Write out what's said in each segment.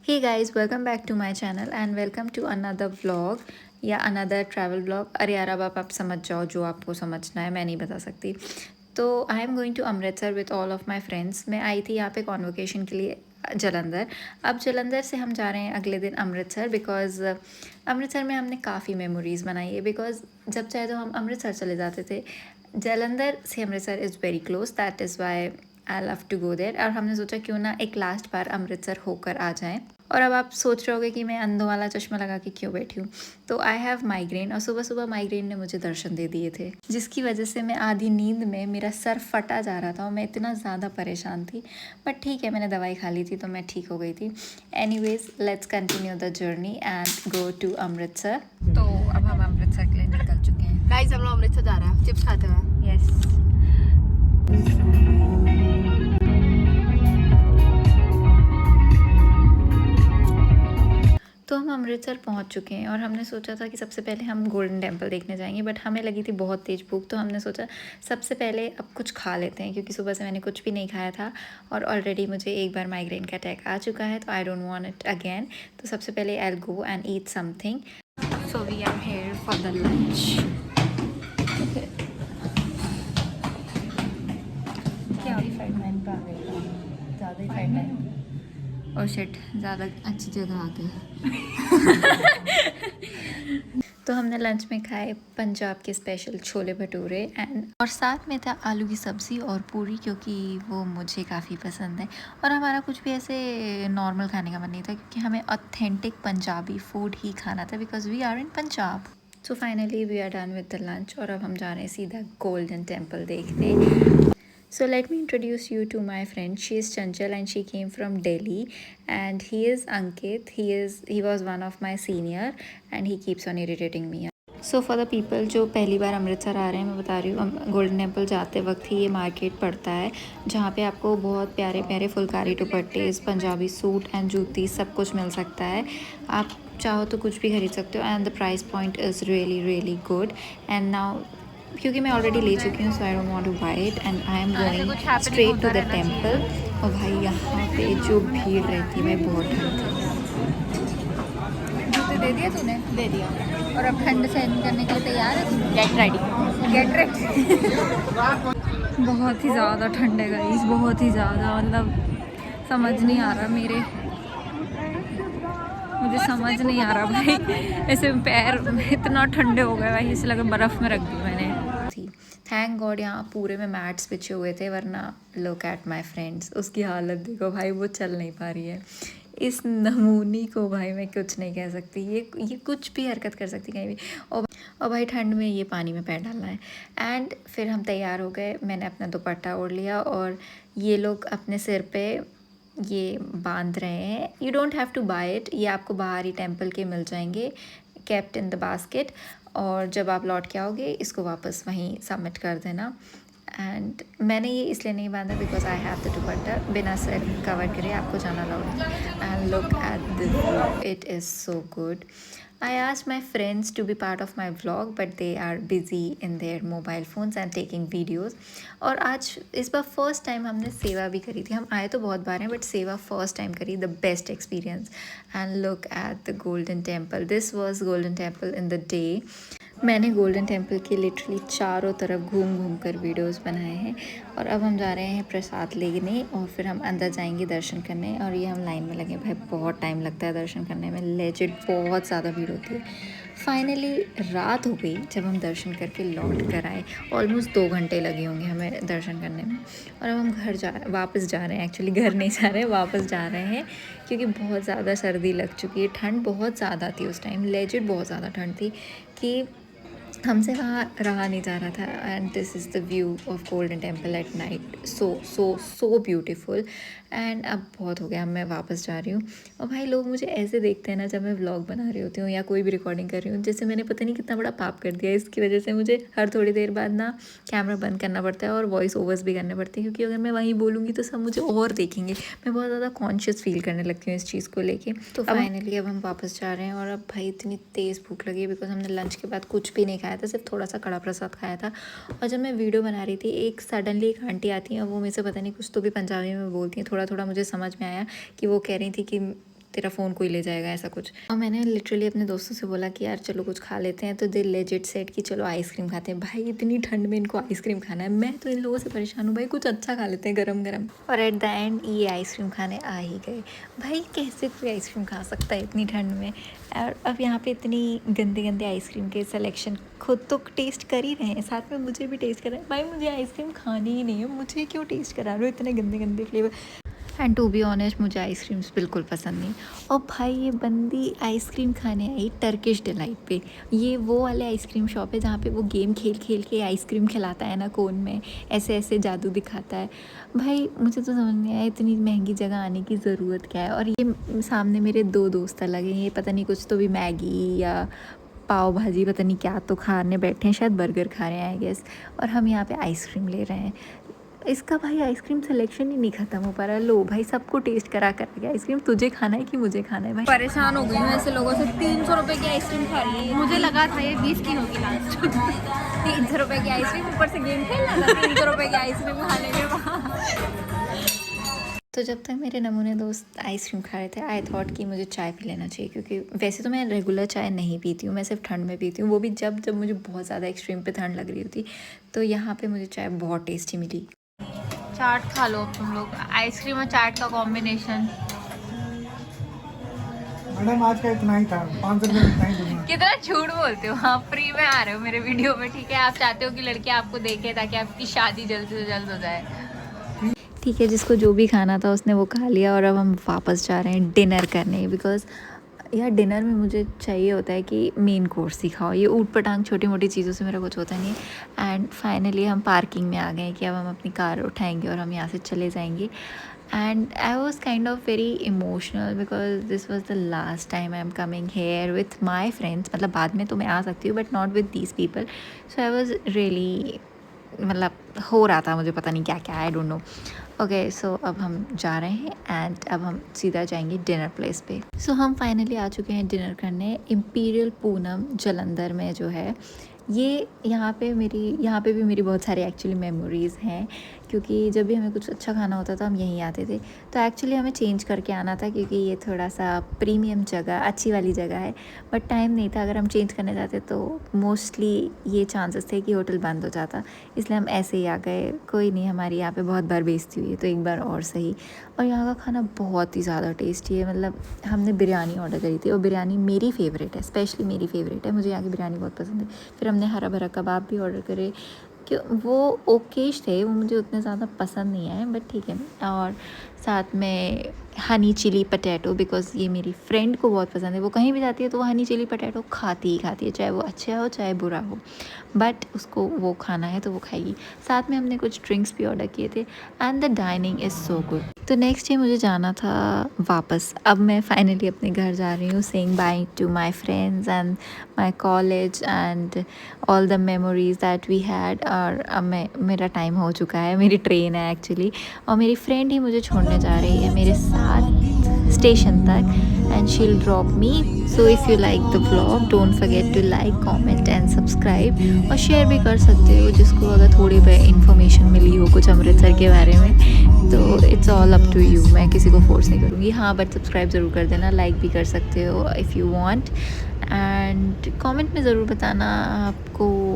Hey guys, welcome back to my channel and welcome to another vlog या another travel blog. अरे यार अब आप समझ जाओ, जो आपको समझना है, मैं नहीं बता सकती। तो I am going to Amritsar with all of my friends. मैं आई थी यहाँ पे कॉन्वोकेशन के लिए जलंधर। अब जलंधर से हम जा रहे हैं अगले दिन अमृतसर, बिकॉज़ अमृतसर में हमने काफ़ी मेमोरीज़ बनाई है। बिकॉज़ जब चाहे तो हम अमृतसर चले जाते थे। जलंधर से Amritsar is very close, that is why I love to go there. और हमने सोचा क्यों ना एक लास्ट बार अमृतसर होकर आ जाएं। और अब आप सोच रहे होगे कि मैं अंधों वाला चश्मा लगा के क्यों बैठी हूँ। तो आई हैव माइग्रेन, और सुबह सुबह माइग्रेन ने मुझे दर्शन दे दिए थे, जिसकी वजह से मैं आधी नींद में मेरा सर फटा जा रहा था और मैं इतना ज़्यादा परेशान थी। बट ठीक है, मैंने दवाई खा ली थी तो मैं ठीक हो गई थी। Anyways, let's continue the journey and go to Amritsar. तो अब हम अमृतसर के लिए निकल चुके हैं। गाइस हम लोग अमृतसर जा रहे हैं चिप्स खाते हुए। यस। तो हम अमृतसर पहुंच चुके हैं और हमने सोचा था कि सबसे पहले हम गोल्डन टेम्पल देखने जाएंगे, बट हमें लगी थी बहुत तेज़ भूख। तो हमने सोचा सबसे पहले अब कुछ खा लेते हैं, क्योंकि सुबह से मैंने कुछ भी नहीं खाया था और ऑलरेडी मुझे एक बार माइग्रेन का अटैक आ चुका है, तो I don't want it again. तो सबसे पहले I will go and eat something. So we are here for the lunch. क्या ज़्यादा ही फाइड और शिट, ज़्यादा अच्छी जगह आ गई। तो हमने लंच में खाए पंजाब के स्पेशल छोले भटूरे एंड और साथ में था आलू की सब्ज़ी और पूरी, क्योंकि वो मुझे काफ़ी पसंद है। और हमारा कुछ भी ऐसे नॉर्मल खाने का मन नहीं था, क्योंकि हमें ऑथेंटिक पंजाबी फूड ही खाना था, because we are in Punjab. So finally we are done with the lunch और अब हम जा रहे हैं सीधा गोल्डन टेम्पल देखने। So let me introduce you to my friend. She is Chanchal and she came from Delhi, and he is Ankit. He was one of my senior and he keeps on irritating me. So for the people जो पहली बार अमृतसर आ रहे हैं, मैं बता रही हूँ, golden temple जाते वक्त ही ये मार्केट पड़ता है, जहाँ पे आपको बहुत प्यारे प्यारे फुलकारी दुपट्टे, पंजाबी सूट एंड जूती सब कुछ मिल सकता है। आप चाहो तो कुछ भी खरीद सकते हो and the price point is really really good. And now क्योंकि मैं ऑलरेडी ले चुकी हूँ, so I don't want to buy it and I am going straight to the temple. और भाई यहाँ पे जो भीड़ रहती है, मैं बहुत ठंड थी। जूते दे दिए तूने? दे दिया। और अब ठंड सहन करने के लिए तैयार है तू? Get ready. Get ready. बहुत ही ज़्यादा ठंड है गाइस, बहुत ही ज़्यादा, मतलब समझ नहीं आ रहा मुझे समझ नहीं आ रहा भाई। ऐसे पैर इतना ठंडे हो गए भाई, इसे लगा बर्फ़ में रख दी मैंने। थैंक गॉड यहाँ पूरे में मैट्स बिछे हुए थे, वरना लुक एट माई फ्रेंड्स, उसकी हालत देखो भाई, वो चल नहीं पा रही है। इस नमूनी को भाई मैं कुछ नहीं कह सकती, ये कुछ भी हरकत कर सकती कहीं भी। और भाई ठंड में ये पानी में पैर डालना है। एंड फिर हम तैयार हो गए, मैंने अपना दुपट्टा ओढ़ लिया और ये लोग अपने सिर पे ये बांध रहे हैं। You don't have to buy it, ये आपको बाहर ही टेम्पल के मिल जाएंगे, केप्ट इन द बास्केट। और जब आप लौट के आओगे इसको वापस वहीं सबमिट कर देना। एंड मैंने ये इसलिए नहीं बांधा बिकॉज आई हैव द दुपट्टा, बिना सर कवर करे आपको जाना अलाउड है। And look at the view, it is so good. I asked my friends to be part of my vlog, but they are busy in their mobile phones and taking videos. और आज इस बार first time हमने सेवा भी करी थी। हम आए तो बहुत बार हैं, बट सेवा फर्स्ट टाइम करी, the best experience. And look at the golden temple, this was golden temple in the day. मैंने गोल्डन टेम्पल के लिटरली चारों तरफ घूम घूम कर वीडियोज़ बनाए हैं। और अब हम जा रहे हैं प्रसाद लेने और फिर हम अंदर जाएंगे दर्शन करने। और ये हम लाइन में लगे, भाई बहुत टाइम लगता है दर्शन करने में, लेजिट बहुत ज़्यादा भीड़ होती है। फाइनली रात हो गई जब हम दर्शन करके लौट कर आए। ऑलमोस्ट 2 घंटे लगे होंगे हमें दर्शन करने में। और अब हम वापस जा रहे हैं, एक्चुअली घर नहीं जा रहे हैं, वापस जा रहे हैं, क्योंकि बहुत ज़्यादा सर्दी लग चुकी है। ठंड बहुत ज़्यादा थी उस टाइम, लेजिट बहुत ज़्यादा ठंड थी कि हमसे वहाँ रहा नहीं जा रहा था। And this is the view of golden temple at night, so so so beautiful. And अब बहुत हो गया, अब मैं वापस जा रही हूँ। और भाई लोग मुझे ऐसे देखते हैं ना जब मैं व्लॉग बना रही होती हूँ या कोई भी रिकॉर्डिंग कर रही हूँ, जैसे मैंने पता नहीं कितना बड़ा पाप कर दिया। इसकी वजह से मुझे हर थोड़ी देर बाद ना कैमरा बंद करना पड़ता है और वॉइस ओवर्स भी करने पड़ते हैं, क्योंकि अगर मैं वहीं बोलूँगी तो सब मुझे और देखेंगे। मैं बहुत ज़्यादा कॉन्शियस फील करने लगती हूँ इस चीज़ को लेके। तो फाइनली अब हम वापस जा रहे हैं और अब भाई इतनी तेज़ भूख लगी है, बिकॉज हमने लंच के बाद कुछ भी नहीं खाया था, सिर्फ थोड़ा सा कड़ा प्रसाद खाया था। और जब मैं वीडियो बना रही थी, एक सडनली एक आंटी आती हैं और वो मुझे पता नहीं कुछ तो भी पंजाबी में बोलती हैं। थोड़ा थोड़ा मुझे समझ में आया कि वो कह रही थी कि तेरा फ़ोन कोई ले जाएगा, ऐसा कुछ। और मैंने लिटरली अपने दोस्तों से बोला कि यार चलो कुछ खा लेते हैं, तो दे लेजिट सेट कि चलो आइसक्रीम खाते हैं। भाई इतनी ठंड में इनको आइसक्रीम खाना है, मैं तो इन लोगों से परेशान हूँ, भाई कुछ अच्छा खा लेते हैं गरम गरम। और एट द एंड ये आइसक्रीम खाने आ ही गए। भाई कैसे कोई आइसक्रीम खा सकता है इतनी ठंड में। और अब यहाँ पे इतनी गंदे गंदे आइसक्रीम के सिलेक्शन, खुद तो टेस्ट कर ही रहे हैं, साथ में मुझे भी टेस्ट करा है। भाई मुझे आइसक्रीम खानी ही नहीं है, मुझे क्यों टेस्ट करा रहे हो इतने गंदे गंदे flavour. And to be honest मुझे आइसक्रीम्स बिल्कुल पसंद नहीं। और भाई ये बंदी आइसक्रीम खाने आई टर्किश डिलाइट पे। ये वो वाले आइसक्रीम शॉप है जहाँ पे वो गेम खेल खेल के आइसक्रीम खिलाता है ना, कोन में ऐसे ऐसे जादू दिखाता है। भाई मुझे तो समझ नहीं आया इतनी महंगी जगह आने की ज़रूरत क्या है। और ये सामने मेरे 2 दोस्त लगे, ये पता नहीं कुछ तो भी मैगी या पाव भाजी पता नहीं क्या तो खाने बैठे हैं, शायद बर्गर खा रहे हैं आई गेस। और हम यहाँ पे आइसक्रीम ले रहे हैं। इसका भाई आइसक्रीम सिलेक्शन ही नहीं खत्म हो पा रहा। लो भाई सबको टेस्ट करा के आइसक्रीम तुझे खाना है कि मुझे खाना है। भाई परेशान हो गई हूँ ऐसे लोगों से। 300 रुपए की आइसक्रीम खा रही है, मुझे लगा था ये 20 की होगी लास्ट। 300 रुपए की आइसक्रीम, ऊपर से गेम खेलना था 300 रुपए की आइसक्रीम खाने के बाद। तो जब तक मेरे नमूने दोस्त आइसक्रीम खा रहे थे, आई थॉट कि मुझे चाय पी लेना चाहिए, क्योंकि वैसे तो मैं रेगुलर चाय नहीं पीती हूँ, मैं सिर्फ ठंड में पीती हूँ, वो भी जब जब मुझे बहुत ज़्यादा एक्सट्रीम पे ठंड लग रही होती। तो यहाँ पे मुझे चाय बहुत टेस्टी मिली। चाट खा लो तुम लोग, आइसक्रीम और चाट का कॉम्बिनेशन। मैडम आज का इतना ही था, 500 रुपये इतना ही दूंगा। कितना झूठ बोलते हो, हाँ फ्री में आ रहे हो मेरे वीडियो में, ठीक है। आप चाहते हो कि लड़के आपको देखे ताकि आपकी शादी जल्द से जल्द हो जाए। ठीक है, जिसको जो भी खाना था उसने वो खा लिया। और अब हम वापस जा रहे हैं डिनर करने, बिकॉज़ यार डिनर में मुझे चाहिए होता है कि मेन कोर्स ही खाओ, ये ऊट पटांग छोटी मोटी चीज़ों से मेरा कुछ होता नहीं। एंड फाइनली हम पार्किंग में आ गए कि अब हम अपनी कार उठाएंगे और हम यहाँ से चले जाएंगे। And I was kind of very emotional because this was the last time I am coming here with my friends. मतलब बाद में तो मैं आ सकती हूँ but not with these people. So I was really, मतलब हो रहा था मुझे पता नहीं क्या क्या, I don't know. Okay so अब हम जा रहे हैं एंड अब हम सीधा जाएंगे डिनर प्लेस पे। सो हम फाइनली आ चुके हैं डिनर करने इम्पीरियल पूनम जलंधर में जो है। ये यहाँ पे भी मेरी बहुत सारी एक्चुअली मेमोरीज़ हैं, क्योंकि जब भी हमें कुछ अच्छा खाना होता था हम यहीं आते थे। तो एक्चुअली हमें चेंज करके आना था, क्योंकि ये थोड़ा सा प्रीमियम जगह, अच्छी वाली जगह है, बट टाइम नहीं था। अगर हम चेंज करने जाते तो मोस्टली ये चांसेस थे कि होटल बंद हो जाता, इसलिए हम ऐसे ही आ गए। कोई नहीं, हमारी यहाँ पे बहुत बार बेइज्जती हुई है तो एक बार और सही। और यहाँ का खाना बहुत ही ज़्यादा टेस्टी है। मतलब हमने बिरयानी ऑर्डर करी थी और बिरयानी मेरी फेवरेट है, स्पेशली मेरी फेवरेट है, मुझे यहाँ की बिरयानी बहुत पसंद है। फिर हमने हरा भरा कबाब भी ऑर्डर करे, कि वो ओकेश थे, वो मुझे उतने ज़्यादा पसंद नहीं आए, बट ठीक है। और साथ में हनी चिली पटैटो, बिकॉज़ ये मेरी फ्रेंड को बहुत पसंद है, वो कहीं भी जाती है तो वो हनी चिली पटैटो खाती ही खाती है, चाहे वो अच्छा हो चाहे बुरा हो, बट उसको वो खाना है तो वो खाएगी। साथ में हमने कुछ ड्रिंक्स भी ऑर्डर किए थे and the dining is so good. तो नेक्स्ट डे मुझे जाना था वापस। अब मैं फाइनली अपने घर जा रही हूँ, saying bye to my friends and my college and all the memories that we had. और अब मेरा टाइम हो चुका है, मेरी ट्रेन है एक्चुअली, और मेरी फ्रेंड ही मुझे छोड़ने जा रही है मेरे साथ स्टेशन तक, and she will drop me. So if you like the vlog don't forget to like, comment and subscribe, और शेयर भी कर सकते हो जिसको अगर थोड़ी बहुत इन्फॉर्मेशन मिली हो कुछ अमृतसर के बारे में, तो it's all up to you, मैं किसी को फोर्स नहीं करूँगी। हाँ बट सब्सक्राइब ज़रूर कर देना, लाइक भी कर सकते हो if you want, and comment में ज़रूर बताना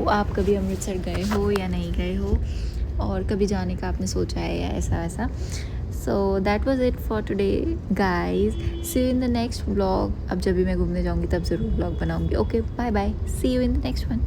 आप कभी अमृतसर गए हो या नहीं गए हो, और कभी जाने का आपने सोचा है या ऐसा वैसा। So that was it for today guys, see you in the next vlog. अब जब भी मैं घूमने जाऊँगी तब ज़रूर व्लॉग बनाऊँगी। Okay bye bye, see you in the next one.